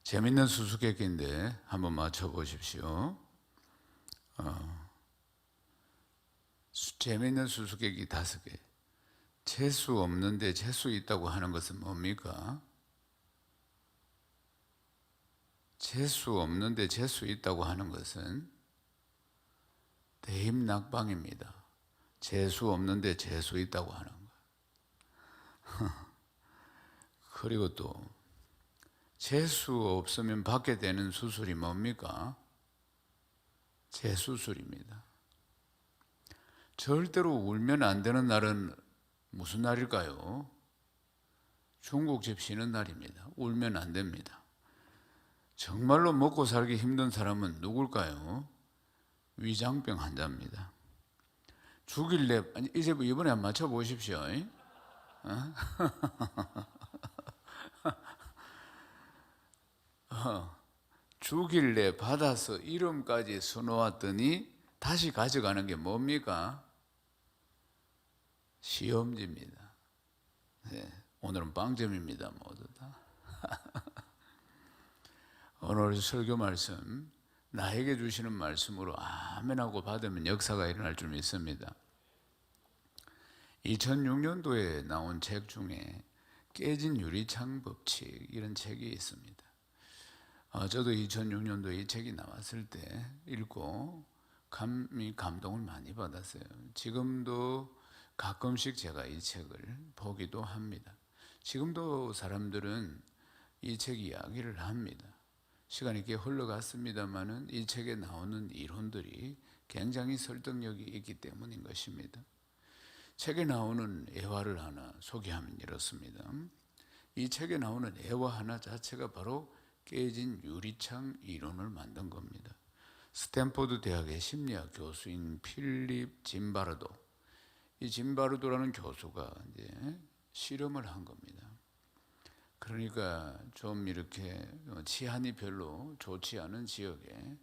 재밌는 수수께끼인데 한번 맞춰보십시오. 재밌는 수수께끼 5개. 재수 없는데 재수 있다고 하는 것은 뭡니까? 재수 없는데 재수 있다고 하는 것은 대입낙방입니다. 재수 없는데 재수 있다고 하는 거. 그리고 또 재수 없으면 받게 되는 수술이 뭡니까? 재수술입니다. 절대로 울면 안 되는 날은 무슨 날일까요? 중국집 쉬는 날입니다. 울면 안 됩니다. 정말로 먹고 살기 힘든 사람은 누굴까요? 위장병 환자입니다. 죽일래, 이제 이번에 한번 맞춰보십시오. 죽일래 받아서 이름까지 써놓았더니 다시 가져가는 게 뭡니까? 시험지입니다. 네, 오늘은 빵점입니다. 모두 다. 오늘 설교 말씀, 나에게 주시는 말씀으로 아멘하고 받으면 역사가 일어날 줄 믿습니다. 2006년도에 나온 책 중에 깨진 유리창 법칙, 이런 책이 있습니다. 저도 2006년도에 이 책이 나왔을 때 읽고 감동을 많이 받았어요. 지금도 가끔씩 제가 이 책을 보기도 합니다. 지금도 사람들은 이 책 이야기를 합니다. 시간이 꽤 흘러갔습니다만은 이 책에 나오는 이론들이 굉장히 설득력이 있기 때문인 것입니다. 책에 나오는 애화를 하나 소개하면 이렇습니다. 이 책에 나오는 애화 하나 자체가 바로 깨진 유리창 이론을 만든 겁니다. 스탠포드 대학의 심리학 교수인 필립 짐바르도, 이 짐바르도라는 교수가 이제 실험을 한 겁니다. 그러니까 좀 이렇게 치안이 별로 좋지 않은 지역에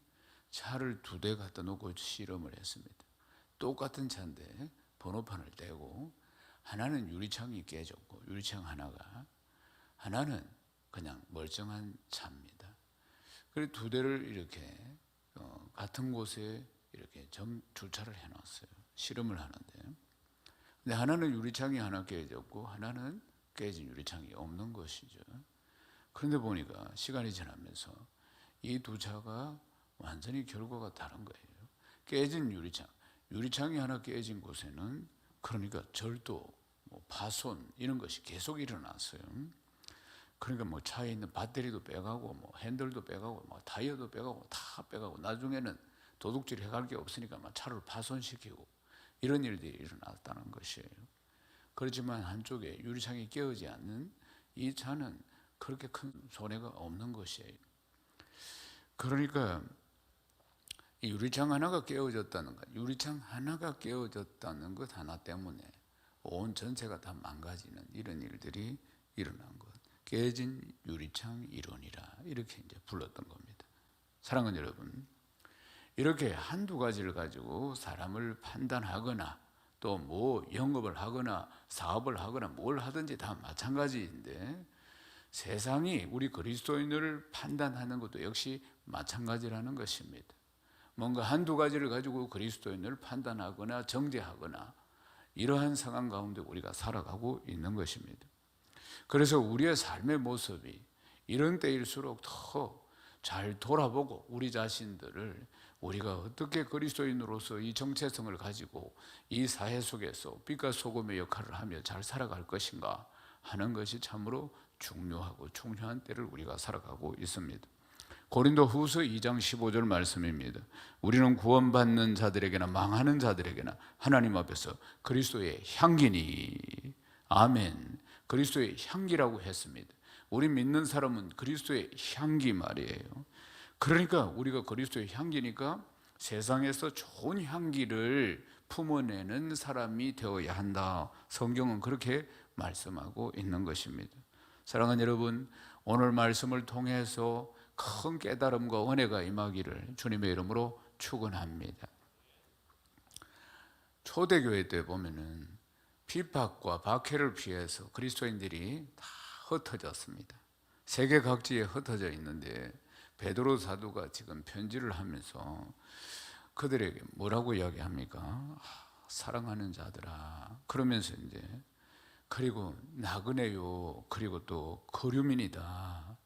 차를 2대 갖다 놓고 실험을 했습니다. 똑같은 차인데 번호판을 떼고 하나는 유리창이 깨졌고 유리창 하나는 그냥 멀쩡한 차입니다. 그리고 2대를 이렇게 같은 곳에 이렇게 주차를 해놨어요. 실험을 하는데, 근데 하나는 유리창이 하나 깨졌고 하나는 깨진 유리창이 없는 것이죠. 그런데 보니까 시간이 지나면서 이 2 차가 완전히 결과가 다른 거예요. 깨진 유리창이 하나 깨진 곳에는 그러니까 절도, 파손 이런 것이 계속 일어났어요. 그러니까 차에 있는 배터리도 빼가고 핸들도 빼가고 타이어도 빼가고 다 빼가고 나중에는 도둑질 해갈 게 없으니까 차를 파손시키고 이런 일들이 일어났다는 것이에요. 그렇지만 한쪽에 유리창이 깨어지 않는 이 차는 그렇게 큰 손해가 없는 것이에요. 그러니까 이 유리창 하나가 깨어졌다는 것 하나 때문에 온 전체가 다 망가지는 이런 일들이 일어난 것. 깨진 유리창 이론이라 이렇게 이제 불렀던 겁니다. 사랑하는 여러분, 이렇게 한두 가지를 가지고 사람을 판단하거나 또 영업을 하거나 사업을 하거나 뭘 하든지 다 마찬가지인데, 세상이 우리 그리스도인을 판단하는 것도 역시 마찬가지라는 것입니다. 뭔가 한두 가지를 가지고 그리스도인을 판단하거나 정죄하거나 이러한 상황 가운데 우리가 살아가고 있는 것입니다. 그래서 우리의 삶의 모습이 이런 때일수록 더 잘 돌아보고 우리 자신들을 우리가 어떻게 그리스도인으로서 이 정체성을 가지고 이 사회 속에서 빛과 소금의 역할을 하며 잘 살아갈 것인가 하는 것이 참으로 중요하고 중요한 때를 우리가 살아가고 있습니다. 고린도 후서 2장 15절 말씀입니다. 우리는 구원받는 자들에게나 망하는 자들에게나 하나님 앞에서 그리스도의 향기니. 아멘. 그리스도의 향기라고 했습니다. 우리 믿는 사람은 그리스도의 향기 말이에요. 그러니까 우리가 그리스도의 향기니까 세상에서 좋은 향기를 품어내는 사람이 되어야 한다. 성경은 그렇게 말씀하고 있는 것입니다. 사랑하는 여러분, 오늘 말씀을 통해서 큰 깨달음과 은혜가 임하기를 주님의 이름으로 축원합니다. 초대교회 때 보면은 핍박과 박해를 피해서 그리스도인들이 다 흩어졌습니다. 세계 각지에 흩어져 있는데 베드로 사도가 지금 편지를 하면서 그들에게 뭐라고 이야기합니까? 사랑하는 자들아, 그러면서 이제 그리고 나그네요, 그리고 또 거류민이다,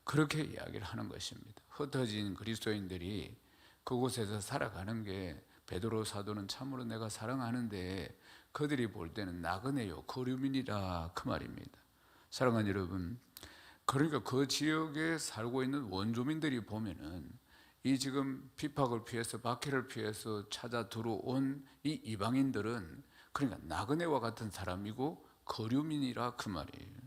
그렇게 이야기를 하는 것입니다. 흩어진 그리스도인들이 그곳에서 살아가는 게 베드로 사도는 참으로 내가 사랑하는데 그들이 볼 때는 나그네요, 거류민이라, 그 말입니다. 사랑하는 여러분, 그러니까 그 지역에 살고 있는 원주민들이 보면은 이 지금 핍박을 피해서, 박해를 피해서 찾아 들어온 이 이방인들은 그러니까 나그네와 같은 사람이고 거류민이라, 그 말이에요.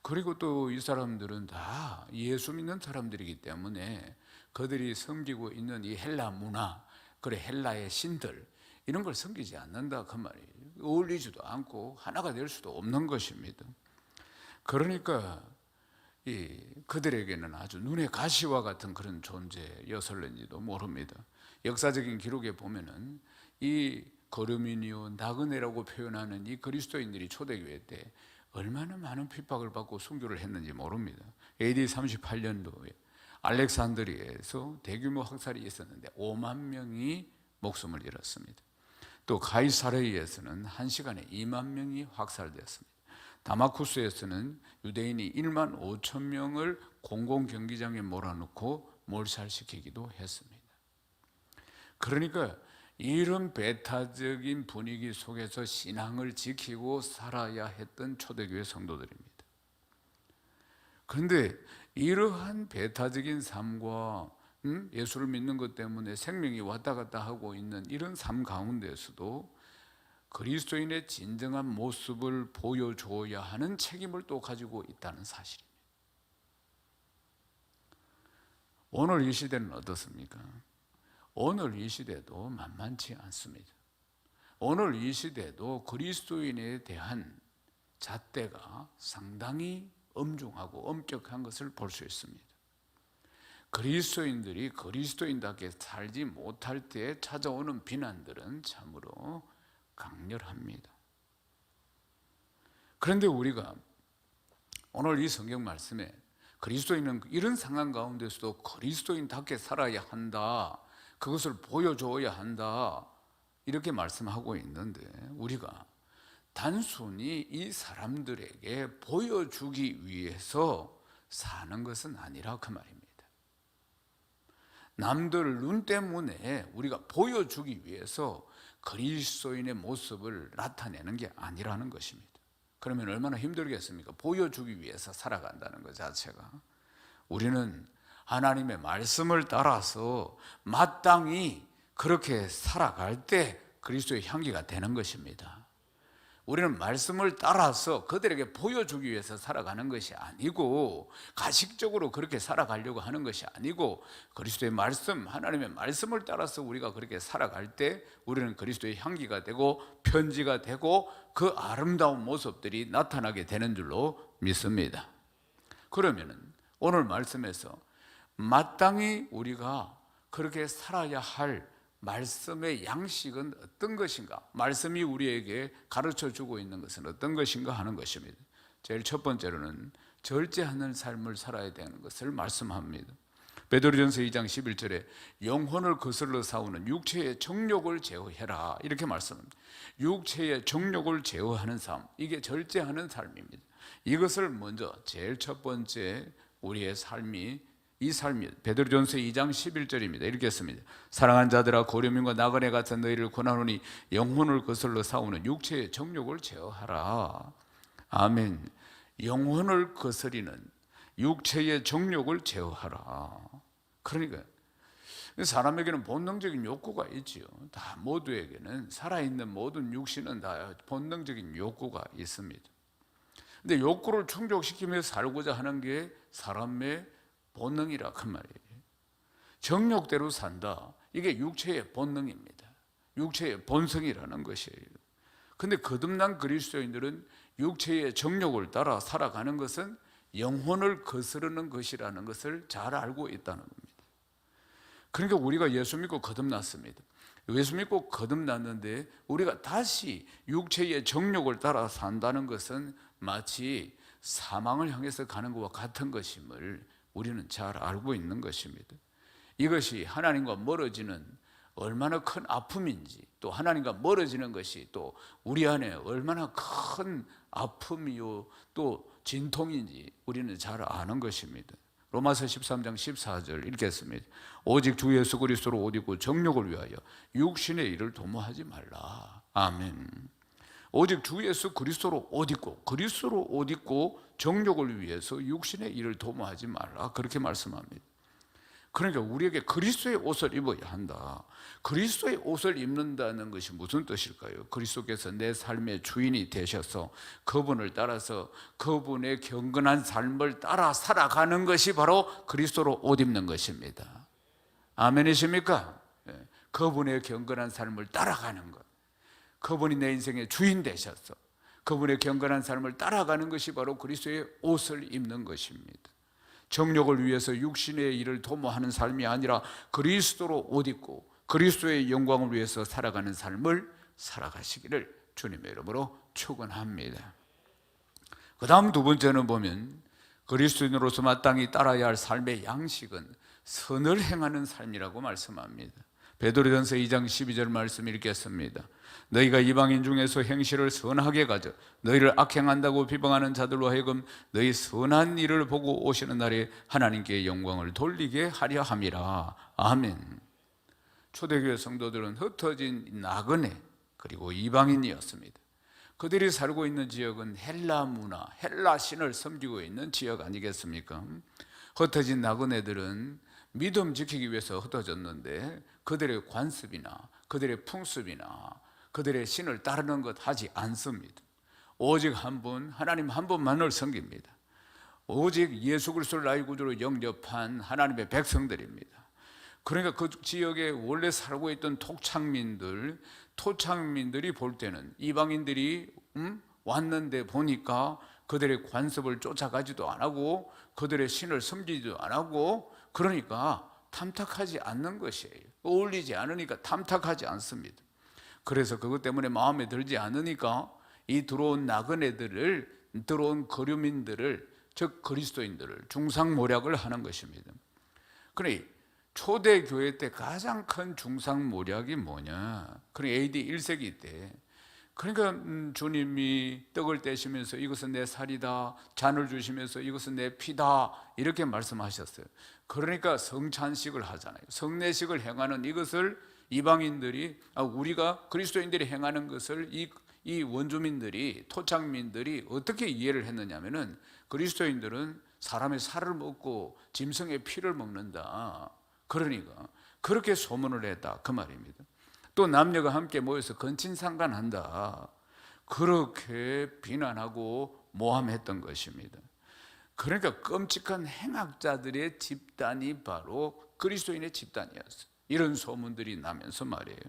그리고 또 이 사람들은 다 예수 믿는 사람들이기 때문에 그들이 섬기고 있는 이 헬라 문화, 그래 헬라의 신들, 이런 걸 섬기지 않는다, 그 말이에요. 어울리지도 않고 하나가 될 수도 없는 것입니다. 그러니까 그들에게는 아주 눈의 가시와 같은 그런 존재였을는지도 모릅니다. 역사적인 기록에 보면은 이 거류민이요 나그네라고 표현하는 이 그리스도인들이 초대교회 때 얼마나 많은 핍박을 받고 순교를 했는지 모릅니다. AD 38년도에 알렉산드리아에서 대규모 학살이 있었는데 5만 명이 목숨을 잃었습니다. 또 가이사르이에서는 1시간에 2만 명이 확살되었습니다. 다마쿠스에서는 유대인이 1만 5천 명을 공공경기장에 몰아넣고 몰살시키기도 했습니다. 그러니까 이런 배타적인 분위기 속에서 신앙을 지키고 살아야 했던 초대교회 성도들입니다. 그런데 이러한 배타적인 삶과 예수를 믿는 것 때문에 생명이 왔다 갔다 하고 있는 이런 삶 가운데서도 그리스도인의 진정한 모습을 보여줘야 하는 책임을 또 가지고 있다는 사실입니다. 오늘 이 시대는 어떻습니까? 오늘 이 시대도 만만치 않습니다. 오늘 이 시대도 그리스도인에 대한 잣대가 상당히 엄중하고 엄격한 것을 볼 수 있습니다. 그리스도인들이 그리스도인답게 살지 못할 때 찾아오는 비난들은 참으로 강렬합니다. 그런데 우리가 오늘 이 성경 말씀에 그리스도인은 이런 상황 가운데서도 그리스도인답게 살아야 한다, 그것을 보여줘야 한다, 이렇게 말씀하고 있는데 우리가 단순히 이 사람들에게 보여주기 위해서 사는 것은 아니라, 그 말입니다. 남들 눈 때문에 우리가 보여주기 위해서 그리스도인의 모습을 나타내는 게 아니라는 것입니다. 그러면 얼마나 힘들겠습니까? 보여주기 위해서 살아간다는 것 자체가. 우리는 하나님의 말씀을 따라서 마땅히 그렇게 살아갈 때 그리스도의 향기가 되는 것입니다. 우리는 말씀을 따라서 그들에게 보여주기 위해서 살아가는 것이 아니고, 가식적으로 그렇게 살아가려고 하는 것이 아니고, 그리스도의 말씀, 하나님의 말씀을 따라서 우리가 그렇게 살아갈 때 우리는 그리스도의 향기가 되고 편지가 되고 그 아름다운 모습들이 나타나게 되는 줄로 믿습니다. 그러면은 오늘 말씀에서 마땅히 우리가 그렇게 살아야 할 말씀의 양식은 어떤 것인가, 말씀이 우리에게 가르쳐주고 있는 것은 어떤 것인가 하는 것입니다. 제일 첫 번째로는 절제하는 삶을 살아야 되는 것을 말씀합니다. 베드로전서 2장 11절에 영혼을 거슬러 싸우는 육체의 정욕을 제어해라, 이렇게 말씀합니다. 육체의 정욕을 제어하는 삶, 이게 절제하는 삶입니다. 이것을 먼저 제일 첫 번째 우리의 삶이, 이 삶이 베드로전서 2장 11절입니다. 이렇게 했습니다. 사랑하는 자들아, 고려민과 나그네 같은 너희를 권하노니 영혼을 거슬러 싸우는 육체의 정욕을 제어하라. 아멘. 영혼을 거스리는 육체의 정욕을 제어하라. 그러니까 사람에게는 본능적인 욕구가 있지요. 다 모두에게는, 살아있는 모든 육신은 다 본능적인 욕구가 있습니다. 근데 욕구를 충족시키며 살고자 하는 게 사람의 본능이라, 그 말이에요. 정욕대로 산다, 이게 육체의 본능입니다. 육체의 본성이라는 것이에요. 근데 거듭난 그리스도인들은 육체의 정욕을 따라 살아가는 것은 영혼을 거스르는 것이라는 것을 잘 알고 있다는 겁니다. 그러니까 우리가 예수 믿고 거듭났습니다. 예수 믿고 거듭났는데 우리가 다시 육체의 정욕을 따라 산다는 것은 마치 사망을 향해서 가는 것과 같은 것임을 우리는 잘 알고 있는 것입니다. 이것이 하나님과 멀어지는 얼마나 큰 아픔인지, 또 하나님과 멀어지는 것이 또 우리 안에 얼마나 큰 아픔이요 또 진통인지 우리는 잘 아는 것입니다. 로마서 13장 14절 읽겠습니다. 오직 주 예수 그리스도로 옷 입고 정욕을 위하여 육신의 일을 도모하지 말라. 아멘. 오직 주 예수 그리스도로 옷 입고, 그리스도로 옷 입고 정욕을 위해서 육신의 일을 도모하지 말라, 그렇게 말씀합니다. 그러니까 우리에게 그리스도의 옷을 입어야 한다. 그리스도의 옷을 입는다는 것이 무슨 뜻일까요? 그리스도께서 내 삶의 주인이 되셔서 그분을 따라서 그분의 경건한 삶을 따라 살아가는 것이 바로 그리스도로 옷 입는 것입니다. 아멘이십니까? 그분의 경건한 삶을 따라가는 것, 그분이 내 인생의 주인 되셔서 그분의 경건한 삶을 따라가는 것이 바로 그리스도의 옷을 입는 것입니다. 정욕을 위해서 육신의 일을 도모하는 삶이 아니라 그리스도로 옷 입고 그리스도의 영광을 위해서 살아가는 삶을 살아가시기를 주님의 이름으로 축원합니다. 그 다음 두 번째는 보면 그리스도인으로서 마땅히 따라야 할 삶의 양식은 선을 행하는 삶이라고 말씀합니다. 베드로전서 2장 12절 말씀 읽겠습니다. 너희가 이방인 중에서 행실을 선하게 가져 너희를 악행한다고 비방하는 자들로 하여금 너희 선한 일을 보고 오시는 날에 하나님께 영광을 돌리게 하려 함이라. 아멘. 초대교회 성도들은 흩어진 나그네 그리고 이방인이었습니다. 그들이 살고 있는 지역은 헬라 문화, 헬라 신을 섬기고 있는 지역 아니겠습니까? 흩어진 나그네들은 믿음 지키기 위해서 흩어졌는데 그들의 관습이나 그들의 풍습이나 그들의 신을 따르는 것 하지 않습니다. 오직 한 분, 하나님 한 분만을 섬깁니다. 오직 예수 그리스도를 나의 구주로 영접한 하나님의 백성들입니다. 그러니까 그 지역에 원래 살고 있던 토착민들이 볼 때는 이방인들이 왔는데 보니까 그들의 관습을 쫓아가지도 안 하고 그들의 신을 섬기지도 안 하고, 그러니까 탐탁하지 않는 것이에요. 어울리지 않으니까 탐탁하지 않습니다. 그래서 그것 때문에 마음에 들지 않으니까 이 들어온 나그네들을, 들어온 거류민들을, 즉 그리스도인들을 중상모략을 하는 것입니다. 그러니 초대교회 때 가장 큰 중상모략이 뭐냐? 그러니 AD 1세기 때, 그러니까 주님이 떡을 떼시면서 이것은 내 살이다, 잔을 주시면서 이것은 내 피다, 이렇게 말씀하셨어요. 그러니까 성찬식을 하잖아요. 성례식을 행하는 이것을 이방인들이, 우리가 그리스도인들이 행하는 것을 이 원주민들이, 토착민들이 어떻게 이해를 했느냐면은, 그리스도인들은 사람의 살을 먹고 짐승의 피를 먹는다, 그러니까 그렇게 소문을 했다, 그 말입니다. 또 남녀가 함께 모여서 건친상간한다, 그렇게 비난하고 모함했던 것입니다. 그러니까 끔찍한 행악자들의 집단이 바로 그리스도인의 집단이었어요. 이런 소문들이 나면서 말이에요.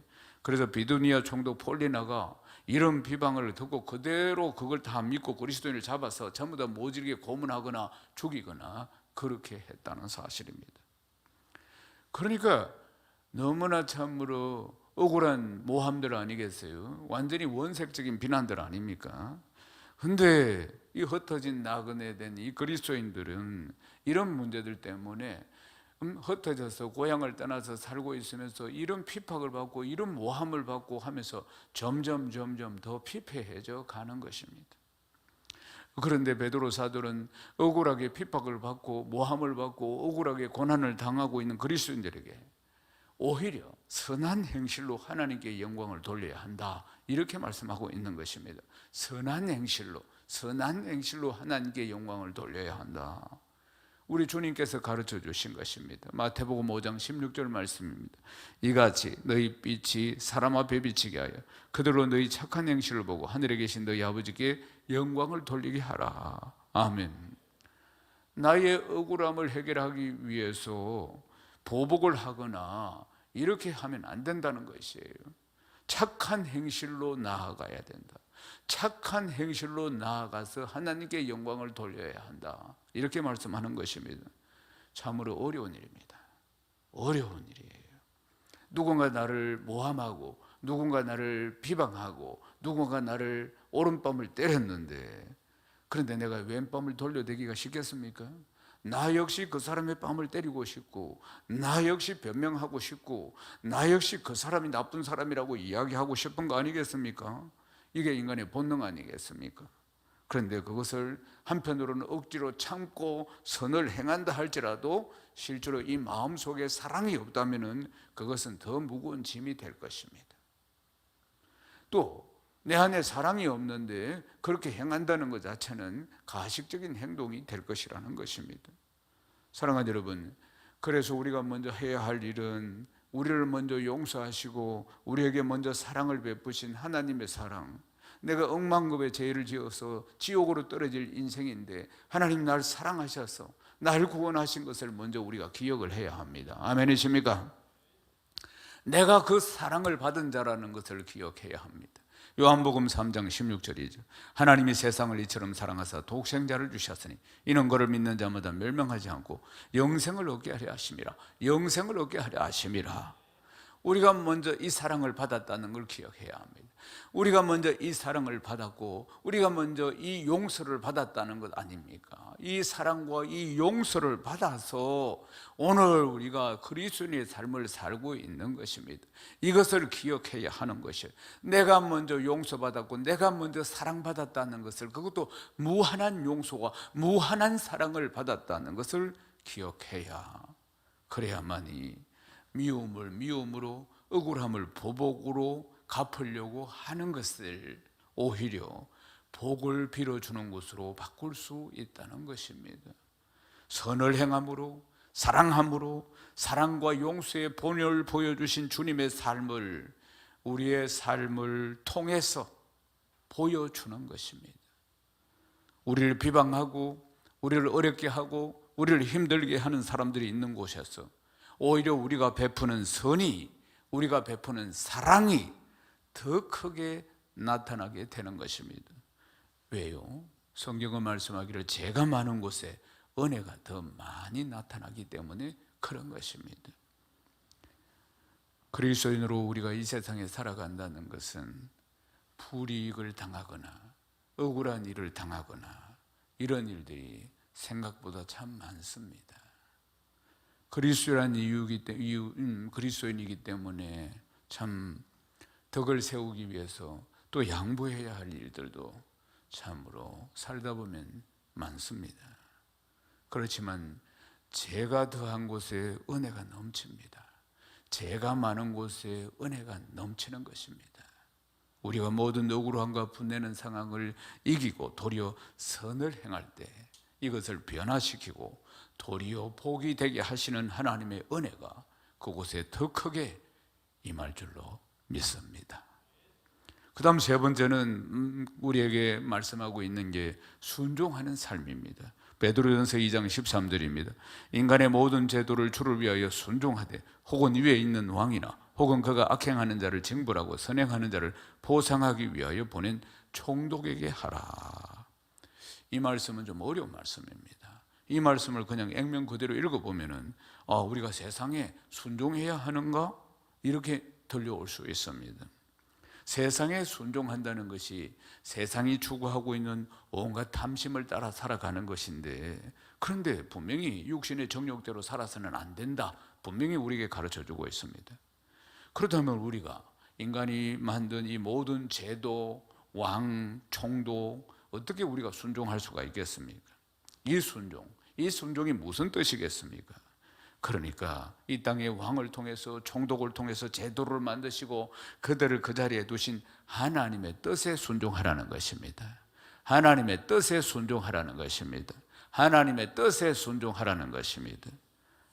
그래서 비두니아 총독 폴리나가 이런 비방을 듣고 그대로 그걸 다 믿고 그리스도인을 잡아서 전부 다 모질게 고문하거나 죽이거나 그렇게 했다는 사실입니다. 그러니까 너무나 참으로 억울한 모함들 아니겠어요? 완전히 원색적인 비난들 아닙니까? 근데 이 흩어진 나그네 된 이 그리스도인들은 이런 문제들 때문에 흩어져서 고향을 떠나서 살고 있으면서 이런 핍박을 받고 이런 모함을 받고 하면서 점점 더 피폐해져 가는 것입니다. 그런데 베드로 사도는 억울하게 핍박을 받고 모함을 받고 억울하게 고난을 당하고 있는 그리스도인들에게 오히려 선한 행실로 하나님께 영광을 돌려야 한다, 이렇게 말씀하고 있는 것입니다. 선한 행실로 하나님께 영광을 돌려야 한다. 우리 주님께서 가르쳐 주신 것입니다. 마태복음 5장 16절 말씀입니다. 이같이 너희 빛이 사람 앞에 비치게 하여 그들로 너희 착한 행실을 보고 하늘에 계신 너희 아버지께 영광을 돌리게 하라. 아멘. 나의 억울함을 해결하기 위해서 보복을 하거나 이렇게 하면 안 된다는 것이에요. 착한 행실로 나아가야 된다. 착한 행실로 나아가서 하나님께 영광을 돌려야 한다, 이렇게 말씀하는 것입니다. 참으로 어려운 일입니다. 어려운 일이에요. 누군가 나를 모함하고 누군가 나를 비방하고 누군가 나를 오른밤을 때렸는데 그런데 내가 왼 뺨을 돌려대기가 쉽겠습니까? 나 역시 그 사람의 뺨을 때리고 싶고, 나 역시 변명하고 싶고, 나 역시 그 사람이 나쁜 사람이라고 이야기하고 싶은 거 아니겠습니까? 이게 인간의 본능 아니겠습니까? 그런데 그것을 한편으로는 억지로 참고 선을 행한다 할지라도 실제로 이 마음속에 사랑이 없다면 그것은 더 무거운 짐이 될 것입니다. 또 내 안에 사랑이 없는데 그렇게 행한다는 것 자체는 가식적인 행동이 될 것이라는 것입니다. 사랑하는 여러분, 그래서 우리가 먼저 해야 할 일은 우리를 먼저 용서하시고 우리에게 먼저 사랑을 베푸신 하나님의 사랑, 내가 억만급의 죄를 지어서 지옥으로 떨어질 인생인데 하나님 날 사랑하셔서 날 구원하신 것을 먼저 우리가 기억을 해야 합니다. 아멘이십니까? 내가 그 사랑을 받은 자라는 것을 기억해야 합니다. 요한복음 3장 16절이죠. 하나님이 세상을 이처럼 사랑하사 독생자를 주셨으니 이는 그를 믿는 자마다 멸망하지 않고 영생을 얻게 하려 하심이라. 영생을 얻게 하려 하심이라. 우리가 먼저 이 사랑을 받았다는 걸 기억해야 합니다. 우리가 먼저 이 사랑을 받았고 우리가 먼저 이 용서를 받았다는 것 아닙니까? 이 사랑과 이 용서를 받아서 오늘 우리가 그리스도인의 삶을 살고 있는 것입니다. 이것을 기억해야 하는 것이에요. 내가 먼저 용서받았고 내가 먼저 사랑받았다는 것을, 그것도 무한한 용서와 무한한 사랑을 받았다는 것을 기억해야, 그래야만이 미움을 미움으로, 억울함을 보복으로 갚으려고 하는 것을 오히려 복을 빌어주는 것으로 바꿀 수 있다는 것입니다. 선을 행함으로, 사랑함으로, 사랑과 용서의 본을 보여주신 주님의 삶을 우리의 삶을 통해서 보여주는 것입니다. 우리를 비방하고 우리를 어렵게 하고 우리를 힘들게 하는 사람들이 있는 곳에서 오히려 우리가 베푸는 선이, 우리가 베푸는 사랑이 더 크게 나타나게 되는 것입니다. 왜요? 성경은 말씀하기를 죄가 많은 곳에 은혜가 더 많이 나타나기 때문에 그런 것입니다. 그리스도인으로 우리가 이 세상에 살아간다는 것은 불이익을 당하거나 억울한 일을 당하거나 이런 일들이 생각보다 참 많습니다. 그리스도인이기 때문에 참 덕을 세우기 위해서 또 양보해야 할 일들도 참으로 살다 보면 많습니다. 그렇지만 죄가 더한 곳에 은혜가 넘칩니다. 죄가 많은 곳에 은혜가 넘치는 것입니다. 우리가 모든 억울함과 분내는 상황을 이기고 도리어 선을 행할 때 이것을 변화시키고 도리어 복이 되게 하시는 하나님의 은혜가 그곳에 더 크게 임할 줄로 믿습니다. 그 다음 세 번째는 우리에게 말씀하고 있는 게 순종하는 삶입니다. 베드로전서 2장 13절입니다. 인간의 모든 제도를 주를 위하여 순종하되 혹은 위에 있는 왕이나 혹은 그가 악행하는 자를 징벌하고 선행하는 자를 보상하기 위하여 보낸 총독에게 하라. 이 말씀은 좀 어려운 말씀입니다. 이 말씀을 그냥 액면 그대로 읽어보면은 우리가 세상에 순종해야 하는가? 이렇게 들려올 수 있습니다. 세상에 순종한다는 것이 세상이 추구하고 있는 온갖 탐심을 따라 살아가는 것인데, 그런데 분명히 육신의 정욕대로 살아서는 안 된다, 분명히 우리에게 가르쳐주고 있습니다. 그렇다면 우리가 인간이 만든 이 모든 제도, 왕, 총독 어떻게 우리가 순종할 수가 있겠습니까? 이 순종이 무슨 뜻이겠습니까? 그러니까 이 땅의 왕을 통해서, 총독을 통해서 제도를 만드시고 그들을 그 자리에 두신 하나님의 뜻에 순종하라는 것입니다. 하나님의 뜻에 순종하라는 것입니다. 하나님의 뜻에 순종하라는 것입니다.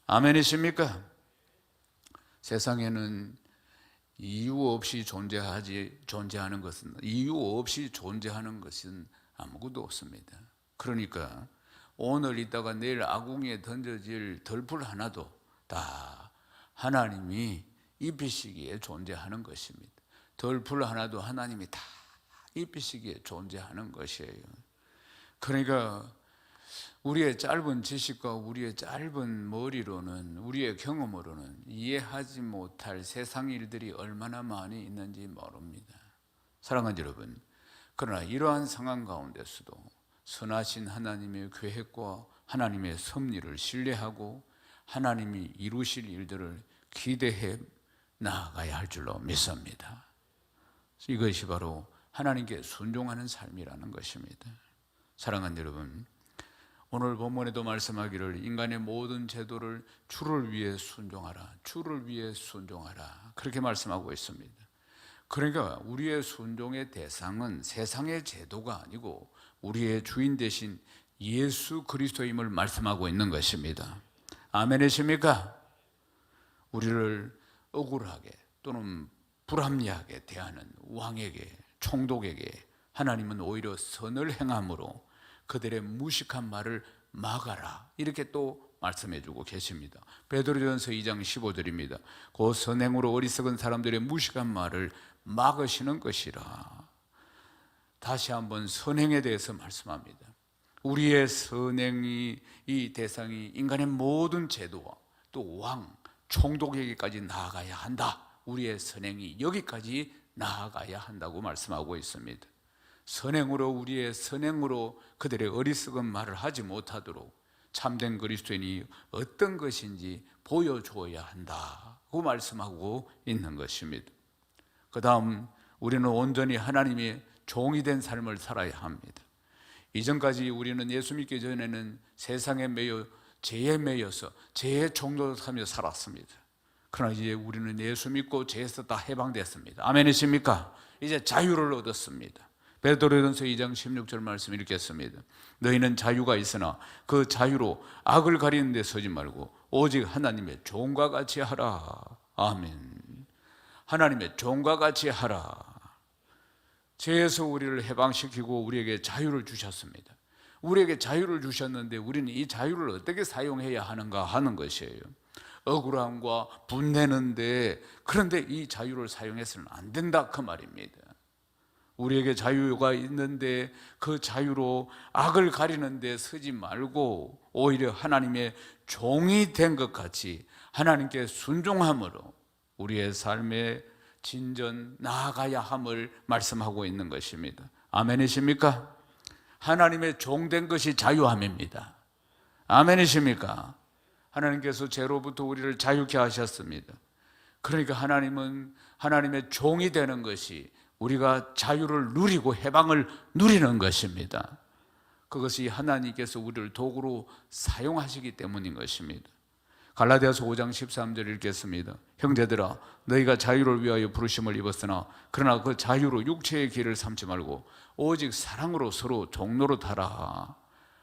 아멘이십니까? 세상에는 이유 없이 존재하는 것은 아무것도 없습니다. 그러니까 오늘 있다가 내일 아궁이에 던져질 덜풀 하나도 다 하나님이 입히시기에 존재하는 것입니다. 덜풀 하나도 하나님이 다 입히시기에 존재하는 것이에요. 그러니까 우리의 짧은 지식과 우리의 짧은 머리로는, 우리의 경험으로는 이해하지 못할 세상 일들이 얼마나 많이 있는지 모릅니다. 사랑하는 여러분, 그러나 이러한 상황 가운데서도 선하신 하나님의 계획과 하나님의 섭리를 신뢰하고 하나님이 이루실 일들을 기대해 나아가야 할 줄로 믿습니다. 이것이 바로 하나님께 순종하는 삶이라는 것입니다. 사랑하는 여러분, 오늘 본문에도 말씀하기를 인간의 모든 제도를 주를 위해 순종하라, 주를 위해 순종하라, 그렇게 말씀하고 있습니다. 그러니까 우리의 순종의 대상은 세상의 제도가 아니고 우리의 주인 되신 예수 그리스도임을 말씀하고 있는 것입니다. 아멘이십니까? 우리를 억울하게 또는 불합리하게 대하는 왕에게, 총독에게 하나님은 오히려 선을 행함으로 그들의 무식한 말을 막아라, 이렇게 또 말씀해 주고 계십니다. 베드로전서 2장 15절입니다. 그 선행으로 어리석은 사람들의 무식한 말을 막으시는 것이라. 다시 한번 선행에 대해서 말씀합니다. 우리의 선행이, 이 대상이 인간의 모든 제도와 또 왕, 총독에게까지 나아가야 한다. 우리의 선행이 여기까지 나아가야 한다고 말씀하고 있습니다. 선행으로, 우리의 선행으로 그들의 어리석은 말을 하지 못하도록 참된 그리스도인이 어떤 것인지 보여줘야 한다고 말씀하고 있는 것입니다. 그 다음 우리는 온전히 하나님의 종이 된 삶을 살아야 합니다. 이전까지 우리는 예수 믿기 전에는 세상에 매여 죄에 매여서 죄의 종노릇하며 살았습니다. 그러나 이제 우리는 예수 믿고 죄에서 다 해방됐습니다. 아멘이십니까? 이제 자유를 얻었습니다. 베드로전서 2장 16절 말씀 읽겠습니다. 너희는 자유가 있으나 그 자유로 악을 가리는 데 서지 말고 오직 하나님의 종과 같이 하라. 아멘. 하나님의 종과 같이 하라. 죄에서 우리를 해방시키고 우리에게 자유를 주셨습니다. 우리에게 자유를 주셨는데 우리는 이 자유를 어떻게 사용해야 하는가 하는 것이에요. 억울함과 분내는데, 그런데 이 자유를 사용해서는 안 된다, 그 말입니다. 우리에게 자유가 있는데 그 자유로 악을 가리는 데 서지 말고 오히려 하나님의 종이 된 것 같이 하나님께 순종함으로 우리의 삶의 진전 나아가야 함을 말씀하고 있는 것입니다. 아멘이십니까? 하나님의 종된 것이 자유함입니다. 아멘이십니까? 하나님께서 죄로부터 우리를 자유케 하셨습니다. 그러니까 하나님은 하나님의 종이 되는 것이 우리가 자유를 누리고 해방을 누리는 것입니다. 그것이 하나님께서 우리를 도구로 사용하시기 때문인 것입니다. 갈라디아서 5장 13절 읽겠습니다. 형제들아, 너희가 자유를 위하여 부르심을 입었으나 그러나 그 자유로 육체의 길을 삼지 말고 오직 사랑으로 서로 종노릇하라.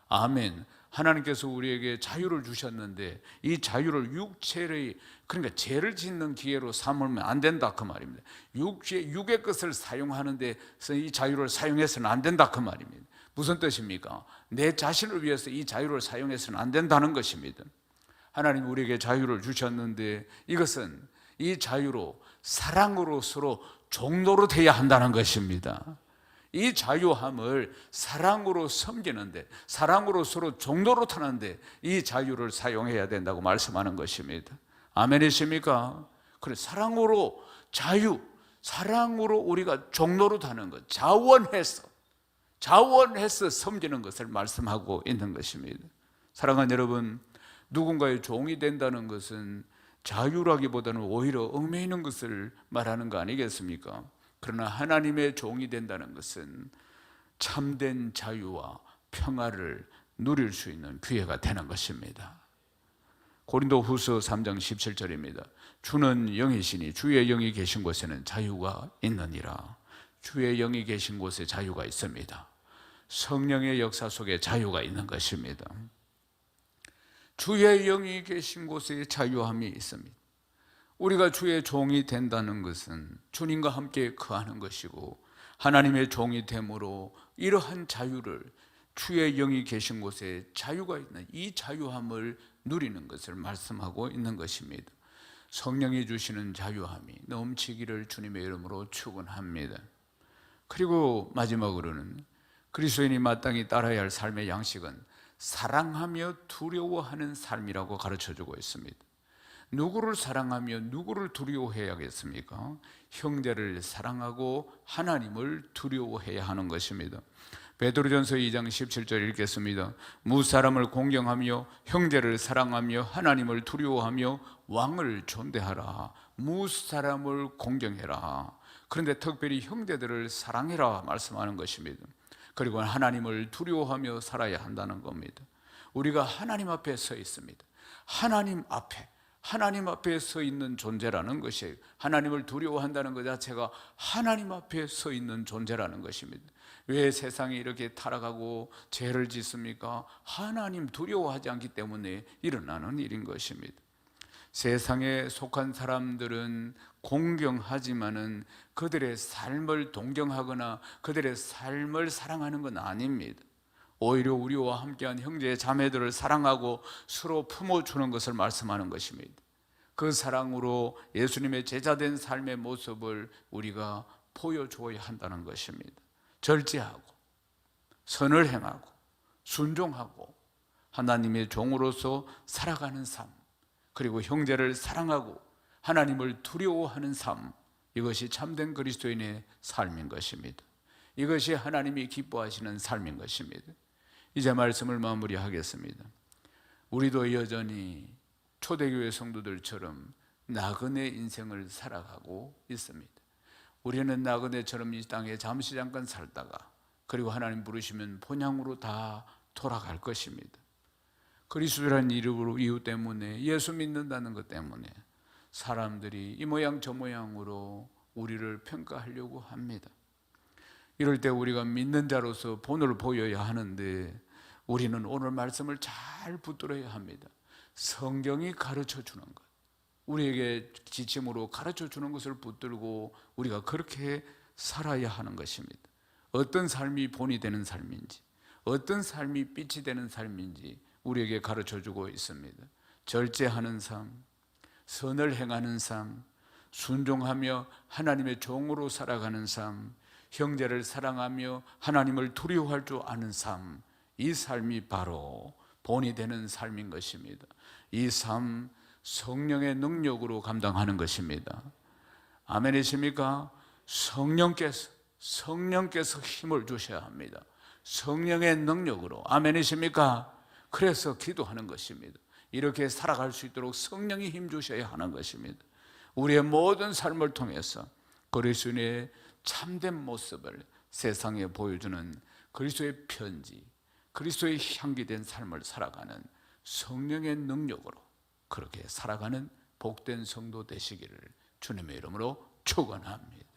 아멘. 하나님께서 우리에게 자유를 주셨는데 이 자유를 육체의, 그러니까 죄를 짓는 기회로 삼으면 안 된다, 그 말입니다. 육의 것을 사용하는데 이 자유를 사용해서는 안 된다, 그 말입니다. 무슨 뜻입니까? 내 자신을 위해서 이 자유를 사용해서는 안 된다는 것입니다. 하나님 우리에게 자유를 주셨는데 이것은 이 자유로 사랑으로 서로 종노릇해야 한다는 것입니다. 이 자유함을 사랑으로 섬기는데, 사랑으로 서로 종노릇하는데 이 자유를 사용해야 된다고 말씀하는 것입니다. 아멘이십니까? 그래, 사랑으로 자유, 사랑으로 우리가 종노릇하는 것, 자원해서 섬기는 것을 말씀하고 있는 것입니다. 사랑하는 여러분, 누군가의 종이 된다는 것은 자유라기보다는 오히려 얽매이는 것을 말하는 거 아니겠습니까? 그러나 하나님의 종이 된다는 것은 참된 자유와 평화를 누릴 수 있는 기회가 되는 것입니다. 고린도후서 3장 17절입니다. 주는 영이시니 주의 영이 계신 곳에는 자유가 있느니라. 주의 영이 계신 곳에 자유가 있습니다. 성령의 역사 속에 자유가 있는 것입니다. 주의 영이 계신 곳에 자유함이 있습니다. 우리가 주의 종이 된다는 것은 주님과 함께 거하는 것이고 하나님의 종이 됨으로 이러한 자유를, 주의 영이 계신 곳에 자유가 있는 이 자유함을 누리는 것을 말씀하고 있는 것입니다. 성령이 주시는 자유함이 넘치기를 주님의 이름으로 축원합니다. 그리고 마지막으로는 그리스도인이 마땅히 따라야 할 삶의 양식은 사랑하며 두려워하는 삶이라고 가르쳐주고 있습니다. 누구를 사랑하며 누구를 두려워해야겠습니까? 형제를 사랑하고 하나님을 두려워해야 하는 것입니다. 베드로전서 2장 17절 읽겠습니다. 무사람을 공경하며 형제를 사랑하며 하나님을 두려워하며 왕을 존대하라. 무사람을 공경해라. 그런데 특별히 형제들을 사랑해라 말씀하는 것입니다. 그리고 하나님을 두려워하며 살아야 한다는 겁니다. 우리가 하나님 앞에 서 있습니다. 하나님 앞에 서 있는 존재라는 것이에요. 하나님을 두려워한다는 것 자체가 하나님 앞에 서 있는 존재라는 것입니다. 왜 세상이 이렇게 타락하고 죄를 짓습니까? 하나님 두려워하지 않기 때문에 일어나는 일인 것입니다. 세상에 속한 사람들은 공경하지만은 그들의 삶을 동경하거나 그들의 삶을 사랑하는 건 아닙니다. 오히려 우리와 함께한 형제 자매들을 사랑하고 서로 품어주는 것을 말씀하는 것입니다. 그 사랑으로 예수님의 제자된 삶의 모습을 우리가 보여주어야 한다는 것입니다. 절제하고 선을 행하고 순종하고 하나님의 종으로서 살아가는 삶, 그리고 형제를 사랑하고 하나님을 두려워하는 삶, 이것이 참된 그리스도인의 삶인 것입니다. 이것이 하나님이 기뻐하시는 삶인 것입니다. 이제 말씀을 마무리하겠습니다. 우리도 여전히 초대교회 성도들처럼 나그네 인생을 살아가고 있습니다. 우리는 나그네처럼 이 땅에 잠시 잠깐 살다가 그리고 하나님 부르시면 본향으로 다 돌아갈 것입니다. 그리스도라는 이유 때문에, 예수 믿는다는 것 때문에 사람들이 이 모양 저 모양으로 우리를 평가하려고 합니다. 이럴 때 우리가 믿는 자로서 본을 보여야 하는데 우리는 오늘 말씀을 잘 붙들어야 합니다. 성경이 가르쳐 주는 것, 우리에게 지침으로 가르쳐 주는 것을 붙들고 우리가 그렇게 살아야 하는 것입니다. 어떤 삶이 본이 되는 삶인지, 어떤 삶이 빛이 되는 삶인지 우리에게 가르쳐 주고 있습니다. 절제하는 삶, 선을 행하는 삶, 순종하며 하나님의 종으로 살아가는 삶, 형제를 사랑하며 하나님을 두려워할 줄 아는 삶, 이 삶이 바로 본이 되는 삶인 것입니다. 이 삶 성령의 능력으로 감당하는 것입니다. 아멘이십니까? 성령께서 힘을 주셔야 합니다. 성령의 능력으로. 아멘이십니까? 그래서 기도하는 것입니다. 이렇게 살아갈 수 있도록 성령이 힘 주셔야 하는 것입니다. 우리의 모든 삶을 통해서 그리스도의 참된 모습을 세상에 보여주는 그리스도의 편지, 그리스도의 향기된 삶을 살아가는 성령의 능력으로 그렇게 살아가는 복된 성도 되시기를 주님의 이름으로 축원합니다.